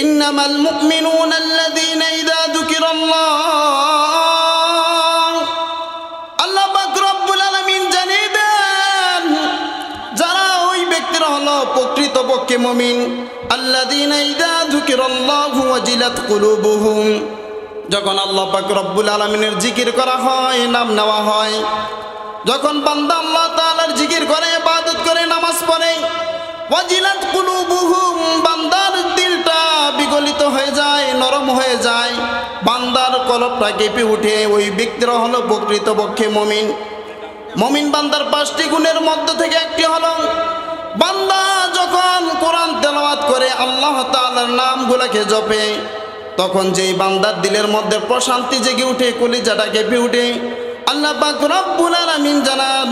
ইন্নামাল মুমিনুনা আল্লাযীনা ইযা যুকিরাল্লাহ, আল্লাহ পাক রব্বুল আলামিন জানিয়ে দেন যারা ওই ব্যক্তিরা হলো প্রকৃতপক্ষে মুমিন। আল্লাযীনা ইযা যুকিরাল্লাহু ওয়াজিলাত কুলুবুহুম, যখন আল্লাহ পাক রব্বুল আলামিনের জিকির করা হয়, নাম নেওয়া হয়, যখন বান্দা আল্লাহ তাআলার জিকির করে, ইবাদত করে, নামাজ পড়ে, ওয়াজিলাত কুলুবুহুম, বান্দার দিলটা বিগলিত হয়ে যায়, নরম হয়ে যায়, বান্দার কলবটা কেঁপে উঠে, ওই ব্যক্তিরা হলো প্রকৃতপক্ষে মুমিন। মুমিন বান্দার 5টি গুণের মধ্য থেকে একটি হলো বান্দা যখন কোরআন তেলাওয়াত করে, আল্লাহ তাআলার নামগুলোকে জপে, তখন যেই বান্দার দিলের মধ্যে প্রশান্তি জেগে উঠে, কলিজাটা কেঁপে উঠে। আল্লাহ পাক রব্বুল আলামিন জানান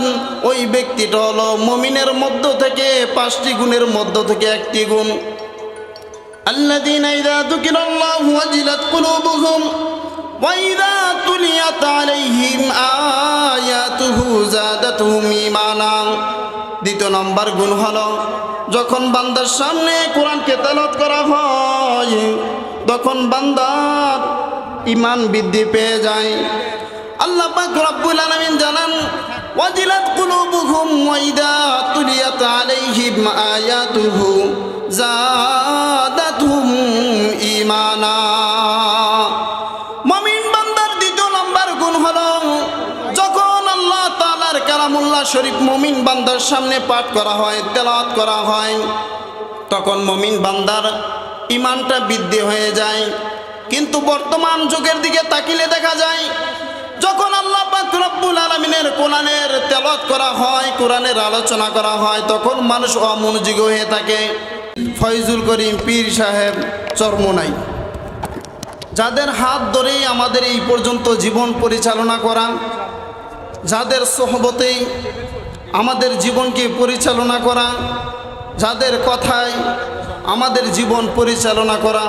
ওই ব্যক্তিটা হলো মুমিনের মধ্য থেকে 5টি গুণের মধ্য থেকে একটি গুণ। আল্লাযীনা ইযা যুকিরাল্লাহু ওয়াজিলাত কুলুবুহুম ওয়া ইযা তুলিয়াত আলাইহিম আয়াতুহু যাদাতুহুম ঈমানা। দ্বিতীয় নম্বর গুণ হলো যখন বান্দার সামনে কোরআনকে তেলাওয়াত করা হয়, তখন বান্দার ঈমান বৃদ্ধি পেয়ে যায়। আল্লাহ পাক রব্বুল আলামিন জানান ওয়াজিলাত কুলুবুহুম ওয়া ইযা তুলিয়াত আলাইহিম আয়াতুহু যাদাতুহুম ঈমানা। মুমিন বান্দার দ্বিতীয় নম্বর গুণ হলো যখন আল্লাহ তাআলার কালামুল্লাহ শরীফ মুমিন বান্দার সামনে পাঠ করা হয়, তেলাওয়াত করা হয়, তখন মুমিন বান্দার ঈমানটা বৃদ্ধি হয়ে যায়। কিন্তু বর্তমান যুগের দিকে তাকিলে দেখা যায় যখন আল্লাহ পাক রব্বুল আলামিনের কোরআনের তেলাওয়াত করা হয়, কোরআনের আলোচনা করা হয়, তখন মানুষ অমনোযোগী হয়ে থাকে। ফয়জুল করিম পীর সাহেব চরমোনাই, যাদের হাত ধরেই আমাদের এই পর্যন্ত জীবন পরিচালনা করা, যাদের সোহবতেই আমাদের জীবনকে পরিচালনা করা, যাদের কথায় আমাদের জীবন পরিচালনা করা,